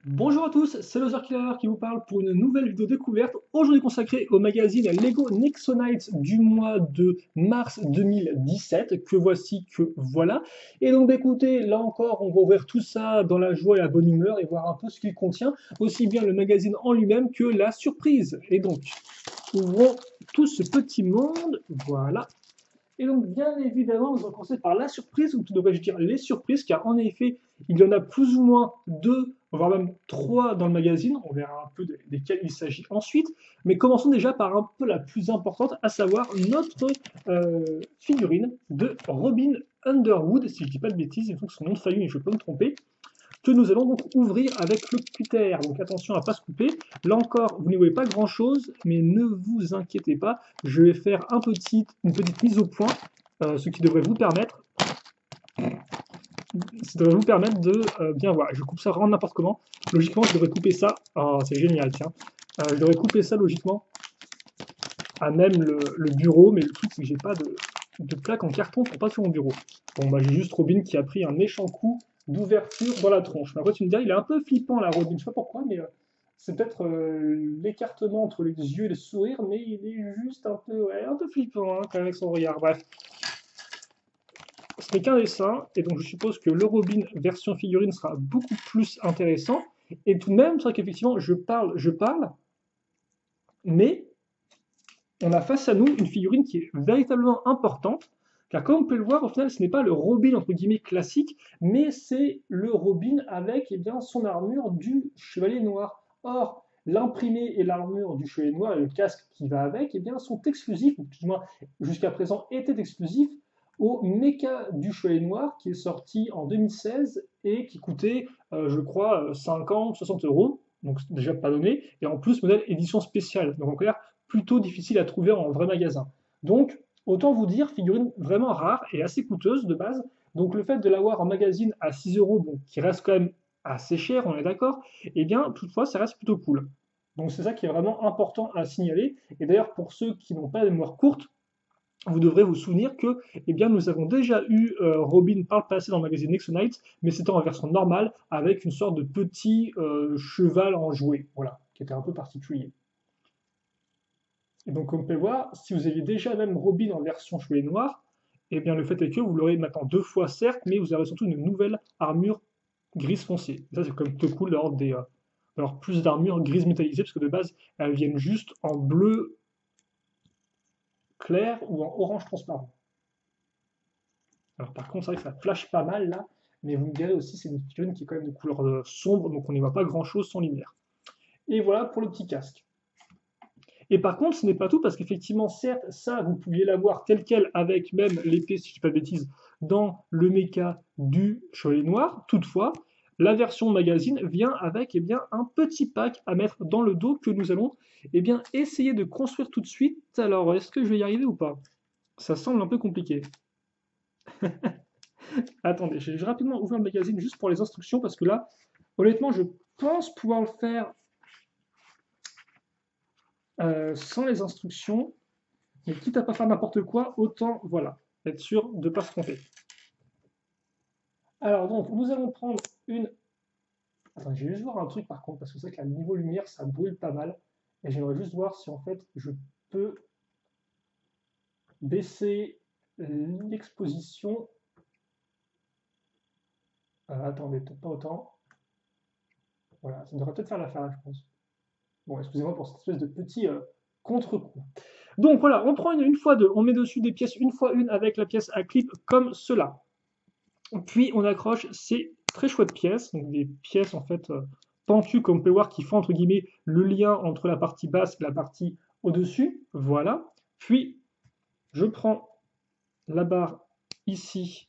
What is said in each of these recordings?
Bonjour à tous, c'est Loser Killer qui vous parle pour une nouvelle vidéo découverte, aujourd'hui consacrée au magazine Lego Nexonites du mois de mars 2017, que voici, que voilà. Et donc écoutez, là encore, on va ouvrir tout ça dans la joie et la bonne humeur et voir un peu ce qu'il contient, aussi bien le magazine en lui-même que la surprise. Et donc, ouvrons tout ce petit monde, voilà. Et donc, bien évidemment, nous allons commencer par la surprise, ou tout devrais-je dire les surprises, car en effet, il y en a plus ou moins deux, voire même trois dans le magazine. On verra un peu desquels il s'agit ensuite. Mais commençons déjà par un peu la plus importante, à savoir notre figurine de Robin Underwood, si je ne dis pas de bêtises, il faut que son nom de famille, je peux me tromper, que nous allons donc ouvrir avec le cutter. Donc attention à ne pas se couper. Là encore, vous ne voyez pas grand chose, mais ne vous inquiétez pas, je vais faire une petite mise au point, ce qui devrait vous permettre, de bien voir. Je coupe ça vraiment n'importe comment. Logiquement, je devrais couper ça. Oh, c'est génial, tiens. Je devrais couper ça logiquement à même le bureau, mais le truc, c'est que j'ai pas de plaque en carton pour pas sur mon bureau. Bon, bah, j'ai juste Robin qui a pris un méchant coup d'ouverture dans la tronche. Mais après, tu me dis, il est un peu flippant, là, Robin. Je sais pas pourquoi, mais c'est peut-être l'écartement entre les yeux et le sourire, mais il est juste un peu, ouais, un peu flippant, hein, quand même, avec son regard. Bref, ce n'est qu'un dessin, et donc je suppose que le Robin version figurine sera beaucoup plus intéressant. Et tout de même, c'est vrai qu'effectivement, je parle, mais on a face à nous une figurine qui est véritablement importante, car comme on peut le voir, au final, ce n'est pas le Robin entre guillemets classique, mais c'est le Robin avec eh bien, son armure du Chevalier Noir. Or, l'imprimé et l'armure du Chevalier Noir et le casque qui va avec eh bien, sont exclusifs, ou du moins jusqu'à présent étaient exclusifs, au Mecha du Chevalier Noir qui est sorti en 2016 et qui coûtait, je crois, 50, 60 euros, donc déjà pas donné, et en plus modèle édition spéciale. Donc en clair, plutôt difficile à trouver en vrai magasin. Donc, autant vous dire, figurine vraiment rare et assez coûteuse de base. Donc, le fait de l'avoir en magazine à 6 euros, bon, qui reste quand même assez cher, on est d'accord, eh bien, toutefois, ça reste plutôt cool. Donc, c'est ça qui est vraiment important à signaler. Et d'ailleurs, pour ceux qui n'ont pas la mémoire courte, vous devrez vous souvenir que eh bien, nous avons déjà eu Robin par le passé dans le magazine Nexonites, mais c'était en version normale avec une sorte de petit cheval en jouet, voilà, qui était un peu particulier. Et donc, comme on peut le voir, si vous aviez déjà même Robin en version cheveux noir, eh bien, le fait est que vous l'aurez maintenant deux fois, certes, mais vous aurez surtout une nouvelle armure grise foncée. Et ça, c'est quand même plutôt cool d'avoir plus d'armure grise métallisée, parce que de base, elles viennent juste en bleu clair ou en orange transparent. Alors, par contre, c'est vrai que ça flash pas mal là, mais vous me direz aussi, c'est une figurine qui est quand même de couleur sombre, donc on n'y voit pas grand chose sans lumière. Et voilà pour le petit casque. Et par contre, ce n'est pas tout, parce qu'effectivement, certes, ça, vous pouviez l'avoir tel quel avec même l'épée, si je ne dis pas de bêtises, dans le mecha du Chevalier Noir. Toutefois, la version magazine vient avec eh bien, un petit pack à mettre dans le dos que nous allons eh bien, essayer de construire tout de suite. Alors, est-ce que je vais y arriver ou pas? Ça semble un peu compliqué. Attendez, je vais rapidement ouvrir le magazine juste pour les instructions, parce que là, honnêtement, je pense pouvoir le faire sans les instructions. Mais quitte à pas faire n'importe quoi, autant, voilà, être sûr de ne pas se tromper. Alors donc, nous allons prendre une... Attends, je vais juste voir un truc par contre, parce que c'est vrai que la niveau lumière, ça brûle pas mal. Et j'aimerais juste voir si en fait, je peux baisser l'exposition. Attendez, peut-être pas autant. Voilà, ça devrait peut-être faire l'affaire, je pense. Bon, excusez-moi pour cette espèce de petit contre-coup. Donc voilà, on prend une fois deux, on met dessus des pièces une fois une avec la pièce à clip comme cela. Puis on accroche ces très chouettes pièces, donc des pièces en fait pentues comme on peut voir qui font entre guillemets le lien entre la partie basse et la partie au-dessus. Voilà. Puis je prends la barre ici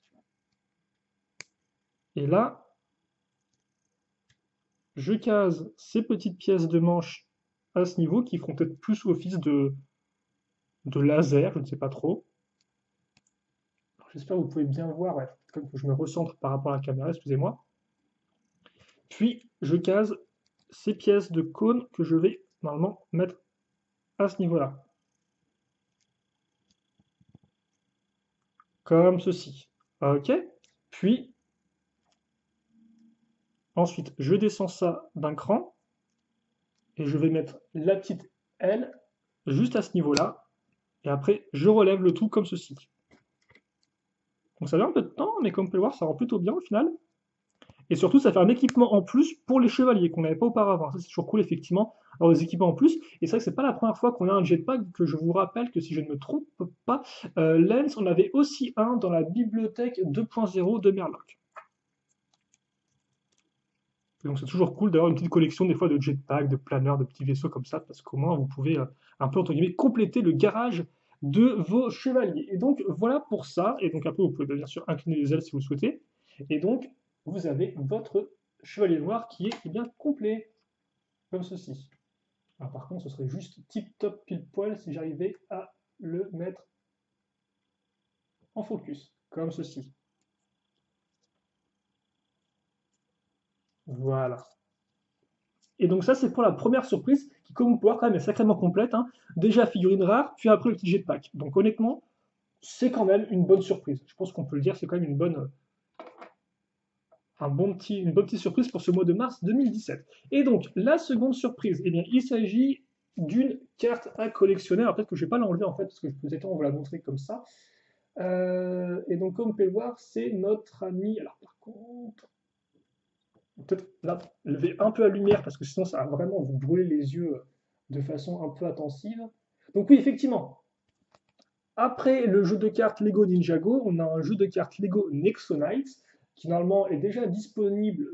et là, je case ces petites pièces de manche à ce niveau qui feront peut-être plus office de laser, je ne sais pas trop. J'espère que vous pouvez bien voir, ouais, comme que je me recentre par rapport à la caméra, excusez-moi. Puis je case ces pièces de cône que je vais normalement mettre à ce niveau-là, comme ceci. Ok. Puis Ensuite, je descends ça d'un cran et je vais mettre la petite L juste à ce niveau-là. Et après, je relève le tout comme ceci. Donc ça met un peu de temps, mais comme vous pouvez le voir, ça rend plutôt bien au final. Et surtout, ça fait un équipement en plus pour les chevaliers qu'on n'avait pas auparavant. Ça, c'est toujours cool, effectivement, avoir des équipements en plus. Et c'est vrai que c'est pas la première fois qu'on a un jetpack, que je vous rappelle que si je ne me trompe pas, Lens, on avait aussi un dans la bibliothèque 2.0 de Merlock. Donc c'est toujours cool d'avoir une petite collection des fois de jetpacks, de planeurs, de petits vaisseaux comme ça, parce qu'au moins vous pouvez un peu entre guillemets compléter le garage de vos chevaliers. Et donc voilà pour ça. Et donc après vous pouvez bien sûr incliner les ailes si vous le souhaitez. Et donc vous avez votre chevalier noir qui est bien complet, comme ceci. Alors par contre ce serait juste tip top pile poil si j'arrivais à le mettre en focus, comme ceci. Voilà. Et donc ça, c'est pour la première surprise, qui, comme vous pouvez voir, quand même est sacrément complète, hein. Déjà figurine rare, puis après le petit jetpack. Donc honnêtement, c'est quand même une bonne surprise. Je pense qu'on peut le dire, c'est quand même une bonne petite surprise pour ce mois de mars 2017. Et donc, la seconde surprise, eh bien, il s'agit d'une carte à collectionner. Alors peut-être que je ne vais pas l'enlever en fait, parce que peut-être on va la montrer comme ça. Et donc, comme vous pouvez le voir, c'est notre ami. Alors par contre, peut-être là, lever un peu la lumière parce que sinon ça va vraiment vous brûler les yeux de façon un peu intensive. Donc oui, effectivement, après le jeu de cartes Lego Ninjago, on a un jeu de cartes Lego Nexonites qui normalement est déjà disponible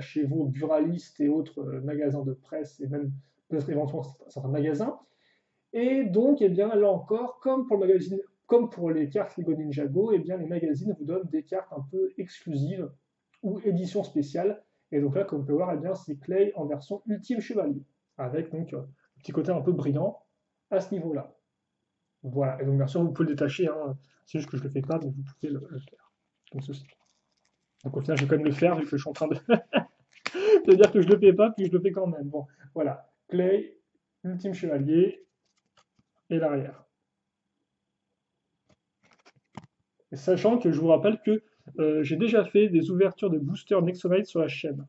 chez vos buralistes et autres magasins de presse et même peut-être éventuellement certains magasins. Et donc, eh bien, là encore, comme pour les cartes Lego Ninjago, eh bien, les magazines vous donnent des cartes un peu exclusives ou édition spéciale. Et donc là, comme vous pouvez voir, eh bien, c'est Clay en version Ultime Chevalier, avec donc un petit côté un peu brillant à ce niveau-là. Voilà, et donc bien sûr, vous pouvez le détacher, hein. C'est juste que je ne le fais pas, mais vous pouvez le faire, comme ceci. Donc au final, je vais quand même le faire, vu que je suis en train de, de dire que je ne le fais pas, puis je le fais quand même. Bon, voilà, Clay, Ultime Chevalier, et l'arrière. Et sachant que je vous rappelle que j'ai déjà fait des ouvertures de booster Nexonite sur la chaîne.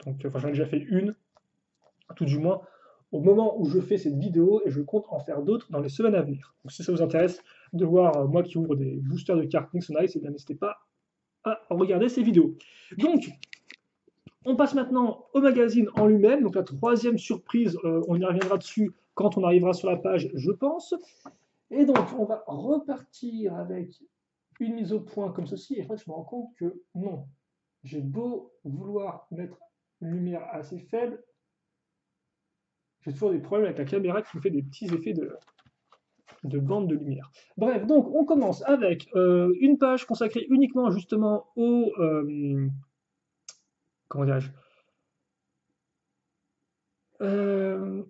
Donc, enfin, j'en ai déjà fait une, tout du moins, au moment où je fais cette vidéo, et je compte en faire d'autres dans les semaines à venir. Donc, si ça vous intéresse de voir moi qui ouvre des boosters de cartes Nexonite, eh bien, n'hésitez pas à regarder ces vidéos. Donc, on passe maintenant au magazine en lui-même. Donc, la troisième surprise, on y reviendra dessus quand on arrivera sur la page, je pense. Et donc, on va repartir avec une mise au point comme ceci, et en fait, je me rends compte que non. J'ai beau vouloir mettre une lumière assez faible, j'ai toujours des problèmes avec la caméra qui me fait des petits effets de bande de lumière. Bref, donc on commence avec une page consacrée uniquement justement au... comment dirais-je euh,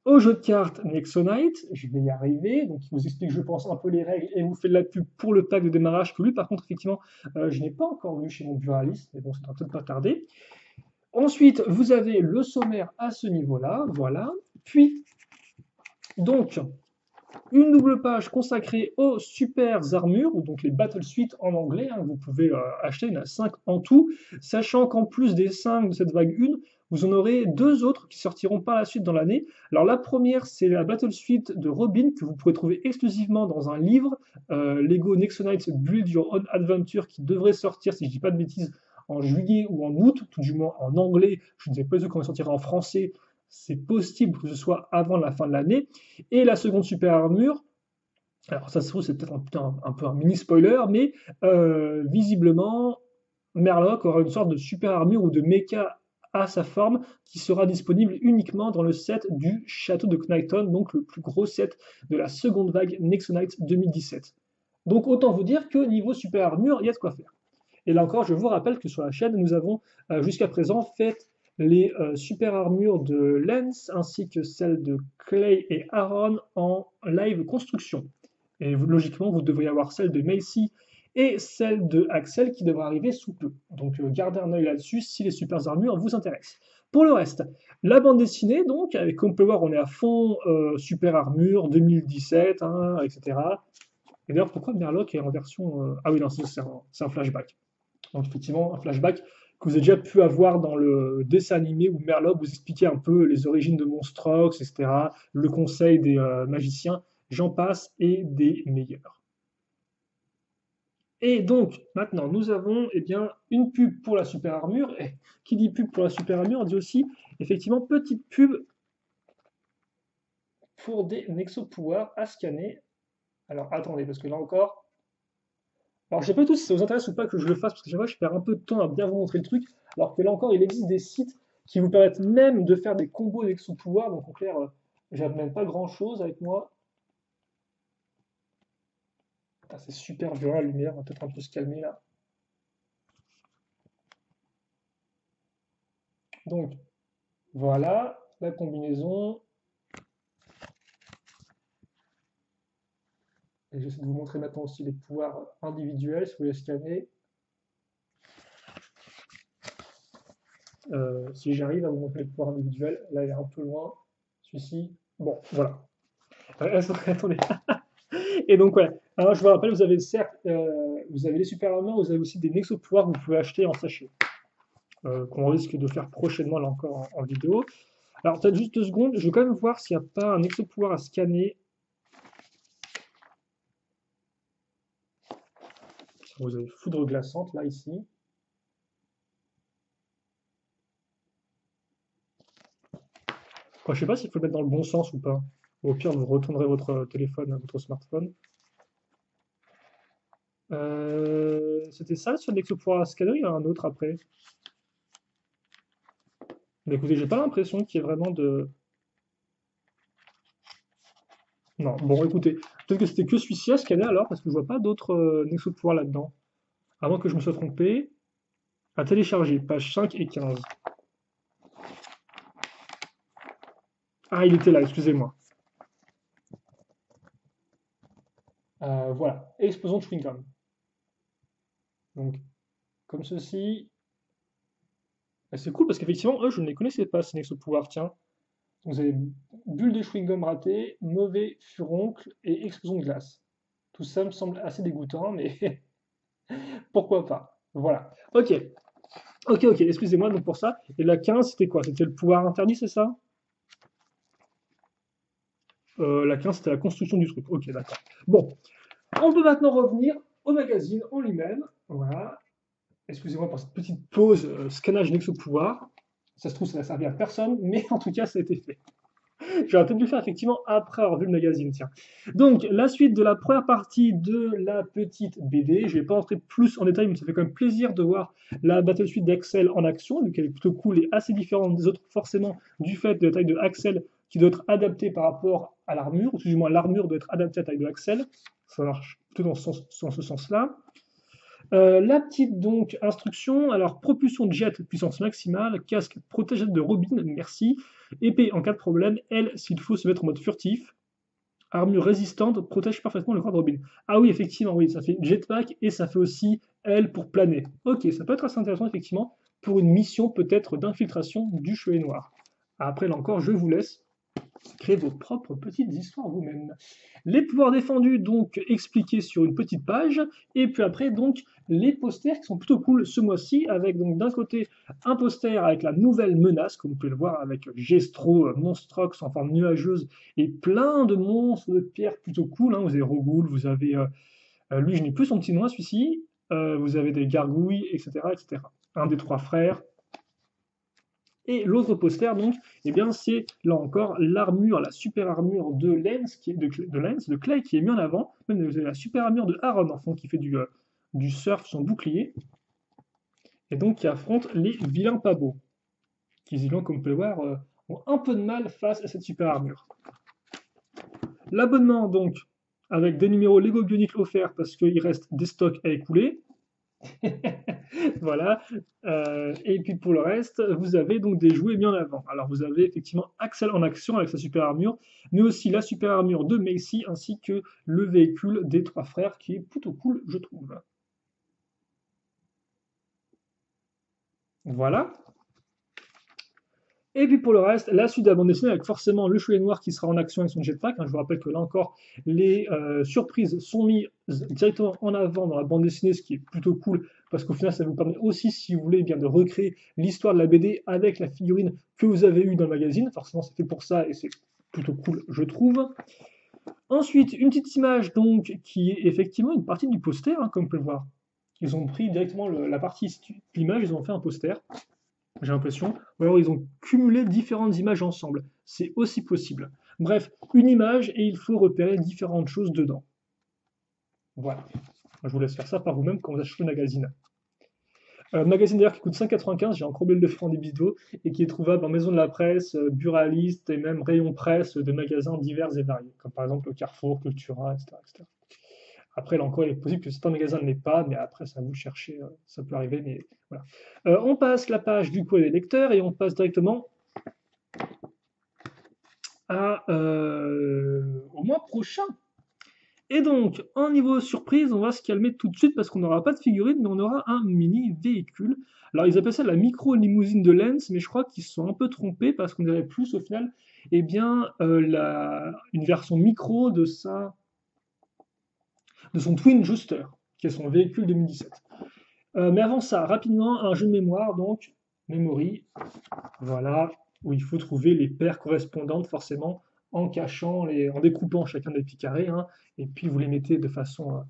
au jeu de cartes Nexonite, je vais y arriver, donc il vous explique, je pense, un peu les règles et vous fait de la pub pour le pack de démarrage que lui, par contre, effectivement, je n'ai pas encore vu chez mon buraliste, mais bon, ça ne va peut-être pas tarder. Ensuite, vous avez le sommaire à ce niveau-là, voilà. Puis, donc, une double page consacrée aux super armures, ou donc les Battle Suite en anglais, hein, vous pouvez acheter, il y en a 5 en tout, sachant qu'en plus des 5 de cette vague 1, vous en aurez 2 autres qui sortiront par la suite dans l'année. Alors la première, c'est la Battle Suite de Robin, que vous pourrez trouver exclusivement dans un livre, Lego Nexonites Build Your Own Adventure, qui devrait sortir, si je ne dis pas de bêtises, en juillet ou en août, tout du moins en anglais. Je ne sais pas quand il sortira en français, c'est possible que ce soit avant la fin de l'année. Et la seconde super armure, alors ça se trouve c'est peut-être un peu un mini spoiler, mais visiblement Merlock aura une sorte de super armure ou de mecha à sa forme qui sera disponible uniquement dans le set du château de Knighton, donc le plus gros set de la seconde vague Nexonite 2017. Donc autant vous dire que niveau super armure, il y a de quoi faire. Et là encore, je vous rappelle que sur la chaîne, nous avons jusqu'à présent fait les super armures de Lens ainsi que celles de Clay et Aaron en live construction. Et logiquement, vous devriez avoir celle de Macy et celle de Axel qui devra arriver sous peu. Donc gardez un œil là-dessus si les super armures vous intéressent. Pour le reste, la bande dessinée, donc, comme on peut voir, on est à fond super armure 2017, hein, etc. Et d'ailleurs, pourquoi Murloc est en version... Ah oui, non, c'est un flashback. Donc effectivement, un flashback que vous avez déjà pu avoir dans le dessin animé où Murloc vous expliquait un peu les origines de Monstrox, etc., le conseil des magiciens, j'en passe, et des meilleurs. Et donc, maintenant, nous avons eh bien, une pub pour la super armure. Et qui dit pub pour la super armure dit aussi, effectivement, petite pub pour des Nexo-pouvoirs à scanner. Alors, attendez, parce que là encore... Alors, je sais pas tous si ça vous intéresse ou pas que je le fasse, parce que chaque fois, je perds un peu de temps à bien vous montrer le truc. Alors que là encore, il existe des sites qui vous permettent même de faire des combos Nexo-pouvoirs. Donc, en clair, j'aime même pas grand-chose avec moi. Putain, c'est super violent la lumière, on va peut-être un peu se calmer là. Donc, voilà, la combinaison. Et j'essaie de vous montrer maintenant aussi les pouvoirs individuels, si vous voulez scanner. Si j'arrive à vous montrer les pouvoirs individuels, là il est un peu loin, celui-ci. Bon, voilà. Attendez. Et donc, ouais. Alors, je vous rappelle, vous avez certes, vous avez les super armures, vous avez aussi des nexo-pouvoirs que vous pouvez acheter en sachet, qu'on risque de faire prochainement, là encore, en vidéo. Alors, peut-être juste 2 secondes, je vais quand même voir s'il n'y a pas un nexo-pouvoir à scanner. Vous avez foudre glaçante, là, ici. Quoi, je sais pas s'il faut le mettre dans le bon sens ou pas. Ou au pire, vous retournerez votre téléphone, votre smartphone. C'était ça sur l'exoport scanner, il y en a un autre après. Mais écoutez, j'ai pas l'impression qu'il y ait vraiment de. Non, bon écoutez, peut-être que c'était que celui-ci à scanner alors, parce que je vois pas d'autres Nexo de pouvoir là-dedans. À moins que je me sois trompé. À télécharger, pages 5 et 15. Ah, il était là, excusez-moi. Voilà, explosion de chewing-gum. Donc, comme ceci. Et c'est cool parce qu'effectivement, eux, je ne les connaissais pas, ces Nexo pouvoirs, tiens. Vous avez bulle de chewing-gum raté, mauvais furoncle et explosion de glace. Tout ça me semble assez dégoûtant, mais pourquoi pas. Voilà. Ok, ok, excusez-moi donc pour ça. Et la 15, c'était quoi? C'était le pouvoir interdit, c'est ça? La 15, c'était la construction du truc. Ok, d'accord. Bon, on peut maintenant revenir au magazine en lui-même. Voilà. Excusez-moi pour cette petite pause scannage Nexo pouvoir. Ça se trouve, ça n'a servi à personne, mais en tout cas, ça a été fait. J'aurais peut-être dû le faire effectivement après avoir vu le magazine, tiens. Donc, la suite de la première partie de la petite BD. Je ne vais pas entrer plus en détail, mais ça fait quand même plaisir de voir la Battle Suite d'Axel en action, vu qu'elle est plutôt cool et assez différente des autres, forcément, du fait de la taille de Axel qui doit être adaptée par rapport à l'armure, ou du moins l'armure doit être adaptée à la taille de Axel. Ça marche plutôt dans ce sens-là. La petite donc instruction, alors propulsion de jet, puissance maximale, casque protège de Robin, merci, épée en cas de problème, elle s'il faut se mettre en mode furtif, armure résistante, protège parfaitement le corps de Robin. Ah oui, effectivement, oui, ça fait jetpack et ça fait aussi elle pour planer. Ok, ça peut être assez intéressant effectivement pour une mission peut-être d'infiltration du Chevalier Noir. Après là encore, je vous laisse créer vos propres petites histoires vous-même. Les pouvoirs défendus, donc expliqués sur une petite page, et puis après, donc, les posters qui sont plutôt cool ce mois-ci, avec donc d'un côté un poster avec la nouvelle menace, comme vous pouvez le voir, avec Gestro, Monstrox en forme nuageuse, et plein de monstres de pierre plutôt cool. Hein. Vous avez Rogoul, vous avez. Lui, je n'ai plus son petit nom, celui-ci. Vous avez des gargouilles, etc., etc. Un des 3 frères, et l'autre poster, donc, eh bien, c'est là encore l'armure, la super armure de Lens, de Clay, qui est mis en avant. Même la super armure de Aaron, en fond, qui fait du surf, son bouclier. Et donc, qui affronte les vilains pas beaux. Qui, visiblement, comme vous pouvez le voir, ont un peu de mal face à cette super armure. L'abonnement, donc, avec des numéros Lego Bionicle offerts parce qu'il reste des stocks à écouler. Voilà. Et puis pour le reste, vous avez donc des jouets mis en avant. Alors vous avez effectivement Axel en action avec sa super armure, mais aussi la super armure de Macy ainsi que le véhicule des 3 frères qui est plutôt cool, je trouve. Voilà. Et puis pour le reste, la suite de la bande dessinée avec forcément le Chevalier Noir qui sera en action avec son jetpack. Hein. Je vous rappelle que là encore, les surprises sont mises directement en avant dans la bande dessinée, ce qui est plutôt cool parce qu'au final, ça vous permet aussi, si vous voulez, bien de recréer l'histoire de la BD avec la figurine que vous avez eue dans le magazine. Forcément, c'est fait pour ça et c'est plutôt cool, je trouve. Ensuite, une petite image donc qui est effectivement une partie du poster, hein, comme vous pouvez le voir. Ils ont pris directement la partie de l'image, ils ont fait un poster j'ai l'impression, ou alors ils ont cumulé différentes images ensemble. C'est aussi possible. Bref, une image et il faut repérer différentes choses dedans. Voilà. Je vous laisse faire ça par vous-même quand vous achetez le magazine. Magazine d'ailleurs qui coûte 5,95, j'ai encore oublié de le faire en des vidéos, et qui est trouvable en maison de la presse, buraliste et même rayon presse de magasins divers et variés, comme par exemple le Carrefour, Cultura, etc. etc. Après, là encore, il est possible que certains magasins ne l'aient pas, mais après, ça vous chercher, ça peut arriver, mais voilà. On passe la page du courrier des lecteurs et on passe directement au mois prochain. Et donc, en niveau surprise, on va se calmer tout de suite parce qu'on n'aura pas de figurine, mais on aura un mini véhicule. Alors, ils appellent ça la micro-limousine de Lens, mais je crois qu'ils se sont un peu trompés parce qu'on dirait plus au final, eh bien, une version micro de son Twin Juster, qui est son véhicule 2017. Mais avant ça, rapidement, un jeu de mémoire, donc, Memory, voilà, où il faut trouver les paires correspondantes, forcément, en en découpant chacun des petits carrés, hein, et puis vous les mettez de façon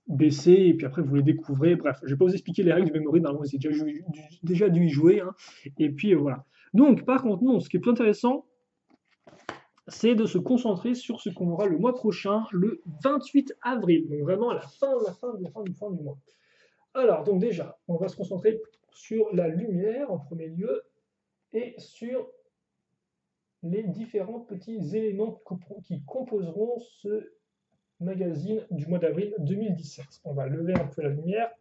baissée, et puis après vous les découvrez. Bref, je ne vais pas vous expliquer les règles du Memory, normalement vous avez déjà dû y jouer, hein, et puis voilà. Donc, par contre, non, ce qui est plus intéressant, c'est de se concentrer sur ce qu'on aura le mois prochain, le 28 avril, donc vraiment à la fin du mois. Alors, donc déjà, on va se concentrer sur la lumière en premier lieu et sur les différents petits éléments qui composeront ce magazine du mois d'avril 2017. On va lever un peu la lumière.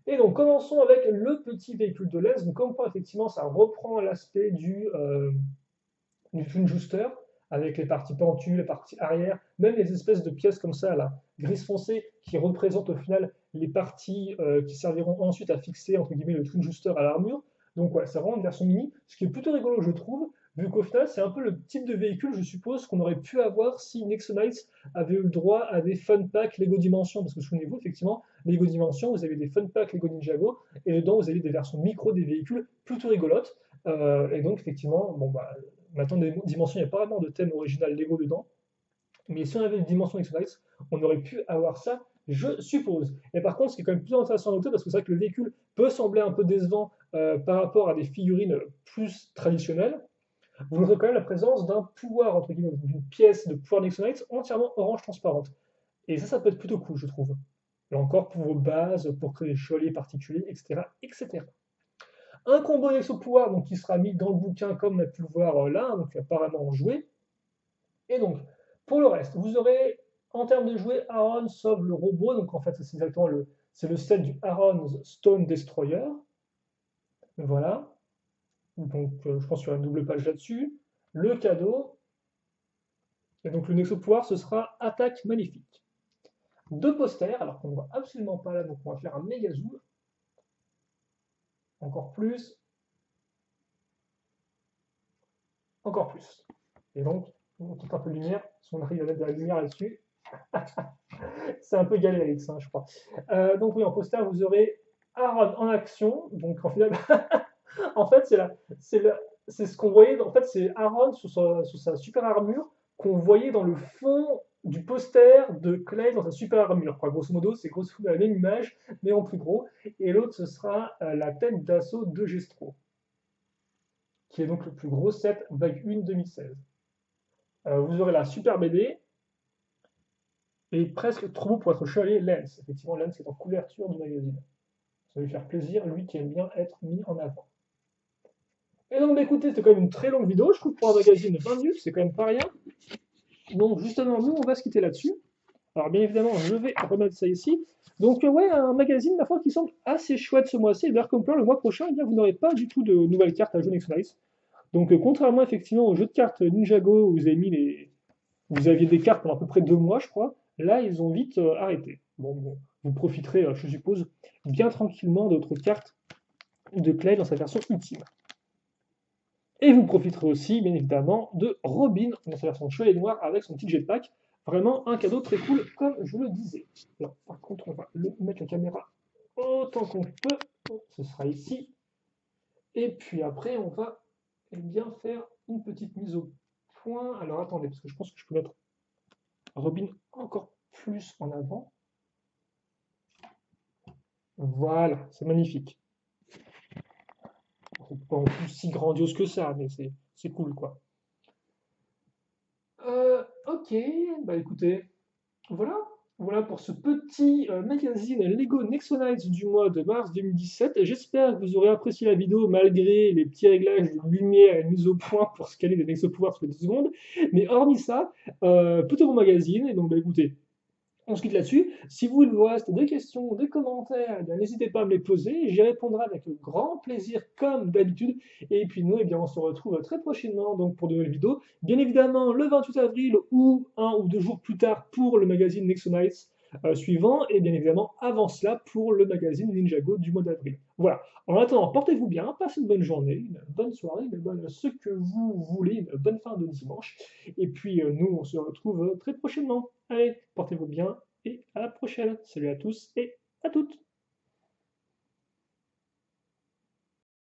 Et donc, commençons avec le petit véhicule de l'Est. Donc, comme quoi, effectivement, ça reprend l'aspect du Twin Juster, avec les parties pentues, les parties arrière, même les espèces de pièces comme ça, là, gris foncé, qui représentent au final les parties qui serviront ensuite à fixer, entre guillemets, le Twin Juster à l'armure. Donc ouais, c'est vraiment une version mini, ce qui est plutôt rigolo, je trouve, vu qu'au final, c'est un peu le type de véhicule, je suppose, qu'on aurait pu avoir si Nexonites avait eu le droit à des fun packs Lego Dimension, parce que souvenez-vous, effectivement, Lego Dimension, vous avez des fun packs Lego Ninjago, et dedans, vous avez des versions micro des véhicules plutôt rigolotes, et donc, effectivement, bon, bah, maintenant, des dimensions, il n'y a pas vraiment de thème original Lego dedans. Mais si on avait une dimension X-Nice, on aurait pu avoir ça, je suppose. Et par contre, ce qui est quand même plus intéressant à noter, parce que c'est vrai que le véhicule peut sembler un peu décevant par rapport à des figurines plus traditionnelles, vous aurez quand même la présence d'un pouvoir, entre guillemets, d'une pièce de pouvoir Nexonite entièrement orange transparente. Et ça peut être plutôt cool, je trouve. Là encore, pour vos bases, pour créer des chevaliers particuliers, etc., etc. Un combo Nexo pouvoir donc, qui sera mis dans le bouquin comme on a pu le voir là, donc apparemment en jouet. Et donc, pour le reste, vous aurez en termes de jouets Aaron sauve le robot, donc en fait c'est exactement le set du Aaron's Stone Destroyer. Voilà. Donc je pense qu'il y aura une double page là-dessus. Le cadeau. Et donc le Nexo pouvoir ce sera attaque maléfique. Deux posters, alors qu'on ne voit absolument pas là, donc on va faire un méga zoom. Encore plus. Encore plus. Et donc, on quitte un peu de lumière, si on arrive à mettre de la lumière là-dessus. C'est un peu galérique, ça, je crois. Donc oui, en poster, vous aurez Aaron en action. Donc en final, en fait, c'est ce qu'on voyait. En fait, c'est Aaron sous sa super armure qu'on voyait dans le fond du poster de Clay dans sa super armure. Quoi. Grosso modo, c'est grosso modo la même image, mais en plus gros. Et l'autre, ce sera la tête d'assaut de Gestro, qui est donc le plus gros set vague 1 2016. Vous aurez la super BD, et presque trop beau pour être chevalier Lens. Effectivement, Lens est en couverture du magazine. Ça va lui faire plaisir, lui qui aime bien être mis en avant. Et donc, bah, écoutez, c'était quand même une très longue vidéo. Je trouve pour un magazine 20 minutes, c'est quand même pas rien. Donc, justement, nous, on va se quitter là-dessus. Alors, bien évidemment, je vais remettre ça ici. Donc, ouais, un magazine, ma foi, qui semble assez chouette ce mois-ci. Et d'ailleurs, comme le mois prochain, eh bien, vous n'aurez pas du tout de nouvelles cartes à jouer Next Nice. Donc, contrairement effectivement au jeu de cartes Ninjago où vous aviez des cartes pendant à peu près 2 mois, je crois. Là, ils ont vite arrêté. Bon, vous profiterez, je suppose, bien tranquillement d'autres cartes de Clay dans sa version ultime. Et vous profiterez aussi, bien évidemment, de Robin dans sa version chevalier noir avec son petit jetpack. Vraiment un cadeau très cool, comme je le disais. Alors, par contre, on va mettre la caméra autant qu'on peut. Ce sera ici. Et puis après, on va bien faire une petite mise au point. Alors attendez, parce que je pense que je peux mettre Robin encore plus en avant. Voilà, c'est magnifique. C'est pas en plus si grandiose que ça, mais c'est cool, quoi. Ok, bah écoutez, voilà. Voilà pour ce petit magazine Lego Nexonites du mois de mars 2017. J'espère que vous aurez apprécié la vidéo malgré les petits réglages de lumière et mise au point pour scanner des Nexo-pouvoirs toutes les 2 secondes. Mais hormis ça, plutôt bon magazine. Et donc, bah, écoutez, on se quitte là-dessus. Si vous, il vous reste des questions, des commentaires, eh bien, n'hésitez pas à me les poser. J'y répondrai avec grand plaisir, comme d'habitude. Et puis nous, eh bien, on se retrouve très prochainement donc, pour de nouvelles vidéos. Bien évidemment, le 28 avril ou 1 ou 2 jours plus tard pour le magazine Nexonites suivant. Et bien évidemment, avant cela, pour le magazine Ninjago du mois d'avril. Voilà. En attendant, portez-vous bien, passez une bonne journée, une bonne soirée, une bonne ce que vous voulez, une bonne fin de dimanche. Et puis nous, on se retrouve très prochainement. Allez, portez-vous bien et à la prochaine. Salut à tous et